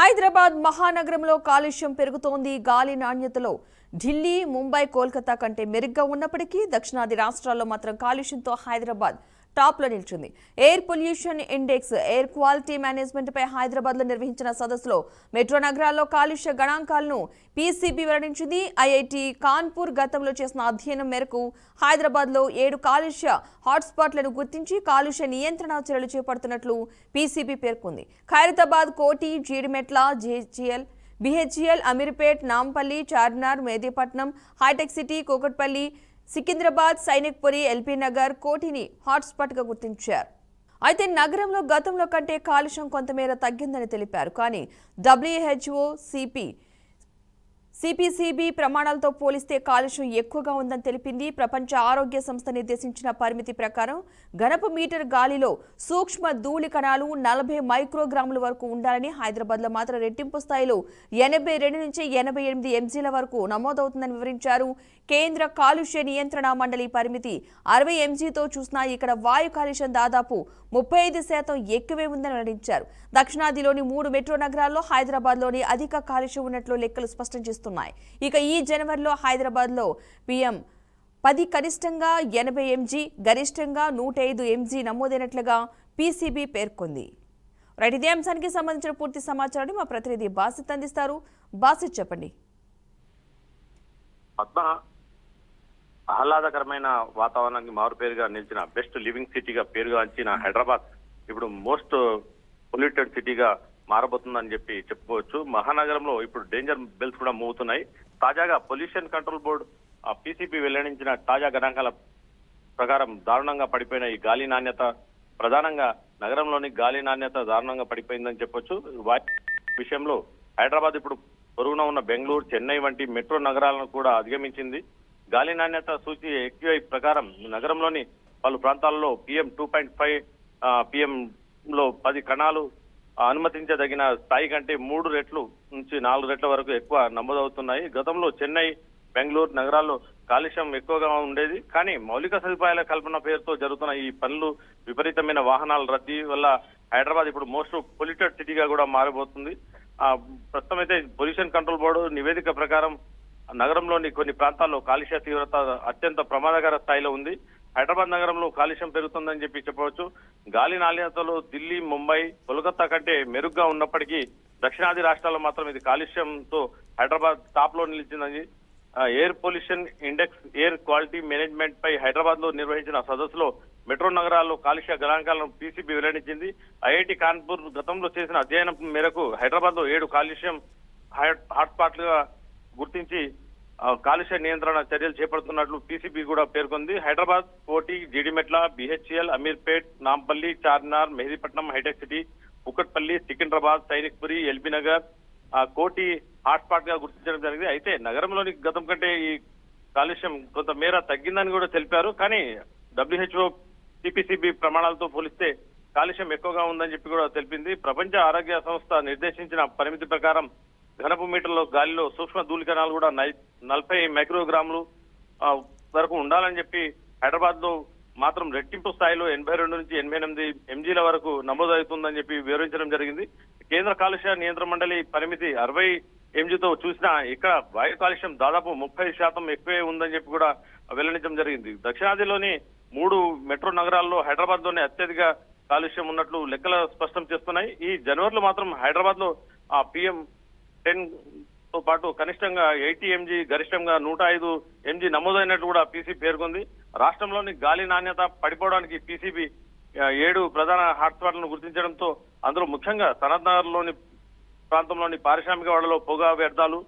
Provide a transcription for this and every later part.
హైదరాబాద్ మహానగరంలో కాలుష్యం పెరుగుతోంది. గాలి నాణ్యతలో ఢిల్లీ, ముంబై, కోల్కతా కంటే మెరుగ్గా ఉన్నప్పటికీ దక్షిణాది రాష్ట్రాల్లో మాత్రం కాలుష్యంతో హైదరాబాద్ టాప్లో నిలిచింది. Air pollution index, air quality management పై హైదరాబాద్లో నిర్వహించిన సదస్సులో మెట్రో నగరాల్లో కాలుష్య గణాంకాలను పీసీబీ వెల్లడించింది. ఐఐటీ కాన్పూర్ గతంలో చేసిన అధ్యయనం మేరకు హైదరాబాద్లో 7 కాలుష్య హాట్స్పాట్లను గుర్తించి కాలుష్య నియంత్రణ చర్యలు చేపడుతున్నట్లు పీసీబీ పేర్కొంది. ఖైరతాబాద్, కోటి, జీడిమెట్ల, జేజీఎల్, బీహెచ్ఈఎల్, అమీర్పేట్, నాంపల్లి, చార్మినార్, మెహదీపట్నం, హైటెక్ సిటీ, కూకట్పల్లి, సికింద్రాబాద్, సైనిక్పురి, ఎల్బీ నగర్, కోటిని హాట్స్పాట్గా గుర్తించారు. అయితే నగరంలో గతంలో కంటే కాలుష్యం కొంతమేర తగ్గిందని తెలిపారు. కానీ డబ్ల్యూహెచ్ఓ సిపిసిబి ప్రమాణాలతో పోలిస్తే కాలుష్యం ఎక్కువగా ఉందని తెలిపింది. ప్రపంచ ఆరోగ్య సంస్థ నిర్దేశించిన పరిమితి ప్రకారం ఘనపు మీటర్ గాలిలో సూక్ష్మ ధూళి కణాలు 40 మైక్రోగ్రాముల వరకు ఉండాలని, హైదరాబాద్లో మాత్రం రెట్టింపు స్థాయిలో 82 నుంచి 88 ఎంజీల వరకు నమోదవుతుందని వివరించారు. కేంద్ర కాలుష్య నియంత్రణ మండలి పరిమితి 60 ఎంజీతో చూసినా ఇక్కడ వాయు కాలుష్యం దాదాపు 35% ఎక్కువే ఉందని వెల్లడించారు. దక్షిణాదిలోని 3 మెట్రో నగరాల్లో హైదరాబాద్లోని అధిక కాలుష్యం ఉన్నట్లు లెక్కలు స్పష్టం చేస్తున్నాయి. ఇక ఈ జనవరిలో హైదరాబాద్లో PM10 కనిష్టంగా 80 ఎంజీ, గరిష్టంగా 105 ఎంజీ నమోదైనట్లుగా పీసీబీ పేర్కొంది. రైట్, ఇదే అంశానికి సంబంధించిన పూర్తి సమాచారాన్ని మా ప్రతినిధి బాసిత్ అందిస్తారు. బాసిత్, చెప్పండి. ఆహ్లాదకరమైన వాతావరణానికి మారుపేరుగా నిలిచిన బెస్ట్ లివింగ్ సిటీగా పేరుగాంచిన హైదరాబాద్ ఇప్పుడు మోస్ట్ పొల్యూటెడ్ సిటీగా మారబోతుందని చెప్పుకోవచ్చు. మహానగరంలో ఇప్పుడు డేంజర్ బెల్స్ కూడా మోగుతున్నాయి. తాజాగా పొల్యూషన్ కంట్రోల్ బోర్డు పీసీబీ వెల్లడించిన తాజా గణాంకాల ప్రకారం దారుణంగా పడిపోయిన ఈ గాలి నాణ్యత, ప్రధానంగా నగరంలోని గాలి నాణ్యత దారుణంగా పడిపోయిందని చెప్పొచ్చు. వాటి విషయంలో హైదరాబాద్ ఇప్పుడు పొరుగున ఉన్న బెంగళూరు, చెన్నై వంటి మెట్రో నగరాలను కూడా అధిగమించింది. గాలి నాణ్యత సూచి ఎక్యూఐ ప్రకారం నగరంలోని పలు ప్రాంతాల్లో PM2.5 PM లో 10 కణాలు అనుమతించదగిన స్థాయి కంటే 3 రెట్లు నుంచి 4 రెట్ల వరకు ఎక్కువ నమోదవుతున్నాయి. గతంలో చెన్నై, బెంగళూరు నగరాల్లో కాలుష్యం ఎక్కువగా ఉండేది. కానీ మౌలిక సదుపాయాల కల్పన పేరుతో జరుగుతున్న ఈ పనులు, విపరీతమైన వాహనాల రద్దీ వల్ల హైదరాబాద్ ఇప్పుడు మోస్ట్ పొల్యూటెడ్ సిటీగా కూడా మారబోతుంది. ప్రస్తుతం అయితే పొల్యూషన్ కంట్రోల్ బోర్డు నివేదిక ప్రకారం నగరంలోని కొన్ని ప్రాంతాల్లో కాలుష్య తీవ్రత అత్యంత ప్రమాదకర స్థాయిలో ఉంది. హైదరాబాద్ నగరంలో కాలుష్యం పెరుగుతుందని చెప్పవచ్చు. గాలి నాణ్యతలో ఢిల్లీ, ముంబై, కోల్కతా కంటే మెరుగ్గా ఉన్నప్పటికీ దక్షిణాది రాష్ట్రాల్లో మాత్రం ఇది కాలుష్యంతో హైదరాబాద్ టాప్ లో నిలిచిందని air pollution index, air quality management పై హైదరాబాద్ లో నిర్వహించిన సదస్సులో మెట్రో నగరాల్లో కాలుష్య గణాంకాలను పీసీబీ వెల్లడించింది. ఐఐటీ కాన్పూర్ గతంలో చేసిన అధ్యయనం మేరకు హైదరాబాద్ లో 7 కాలుష్యం హాట్స్పాట్లుగా గుర్తించి కాలుష్య నియంత్రణ చర్యలు చేపడుతున్నట్లు పీసీబీ కూడా పేర్కొంది. హైదరాబాద్, కోటి, జీడిమెట్ల, బీహెచ్ఈఎల్, అమీర్పేట్, నాంపల్లి, చార్మినార్, మెహదీపట్నం, హైటెక్ సిటీ, కూకట్పల్లి, సికింద్రాబాద్, సైనిక్పురి, ఎల్బీ నగర్, కోటి హాట్స్పాట్ గా గుర్తించడం జరిగింది. అయితే నగరంలోని గతం కంటే ఈ కాలుష్యం కొంత మేర తగ్గిందని కూడా తెలిపారు. కానీ డబ్ల్యూహెచ్ఓ సిపిసిబి ప్రమాణాలతో పోలిస్తే కాలుష్యం ఎక్కువగా ఉందని చెప్పి కూడా తెలిపింది. ప్రపంచ ఆరోగ్య సంస్థ నిర్దేశించిన పరిమితి ప్రకారం ఘనపు మీటర్ల గాలిలో సూక్ష్మ ధూళి కణాలు కూడా 40 మైక్రోగ్రాములు వరకు ఉండాలని చెప్పి హైదరాబాద్ లో మాత్రం రెట్టింపు స్థాయిలో 82 నుంచి 88 ఎంజీల వరకు నమోదవుతుందని చెప్పి వివరించడం జరిగింది. కేంద్ర కాలుష్య నియంత్రణ మండలి పరిమితి 60 ఎంజీతో చూసినా ఇక్కడ వాయు కాలుష్యం దాదాపు 30% ఎక్కువే ఉందని చెప్పి కూడా వెల్లడించడం జరిగింది. దక్షిణాదిలోని 3 మెట్రో నగరాల్లో హైదరాబాద్ లోనే అత్యధిక కాలుష్యం ఉన్నట్లు లెక్కలు స్పష్టం చేస్తున్నాయి. ఈ జనవరిలో మాత్రం హైదరాబాద్ లో PM10 తో పాటు కనిష్టంగా 80 ఎంజీ, గరిష్టంగా 105 ఎంజీ నమోదైనట్టు కూడా పీసీబీ పేర్కొంది. రాష్ట్రంలోని గాలి నాణ్యత పడిపోవడానికి పీసీబీ 7 ప్రధాన హాట్స్పాట్లను గుర్తించడంతో అందులో ముఖ్యంగా సనత్ నగర్ లోని ప్రాంతంలోని పారిశ్రామిక వాడలో పొగ వ్యర్థాలు,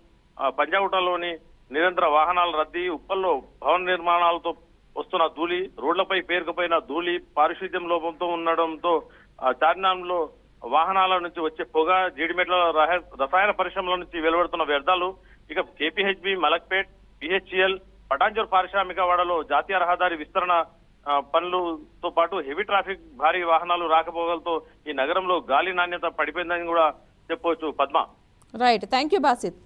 పంజాగుట్టలోని నిరంతర వాహనాల రద్దీ, ఉప్పల్లో భవన నిర్మాణాలతో వస్తున్న ధూళి, రోడ్లపై పేరుకుపోయిన ధూళి, పారిశుద్ధ్యం లోపంతో ఉండడంతో చార్మినార్లో వాహనాల నుంచి వచ్చే పొగ, జీడిమెట్ల రసాయన పరిశ్రమల నుంచి వెలువడుతున్న వ్యర్థాలు, ఇక కేపీహెచ్బి, మలక్పేట్, బీహెచ్ఈఎల్, పటాంజూర్ పారిశ్రామిక వాడలో జాతీయ రహదారి విస్తరణ పనులతో పాటు హెవీ ట్రాఫిక్, భారీ వాహనాలు రాకపోకలతో ఈ నగరంలో గాలి నాణ్యత పడిపోయిందని కూడా చెప్పవచ్చు. Padma. Right, thank you Basit.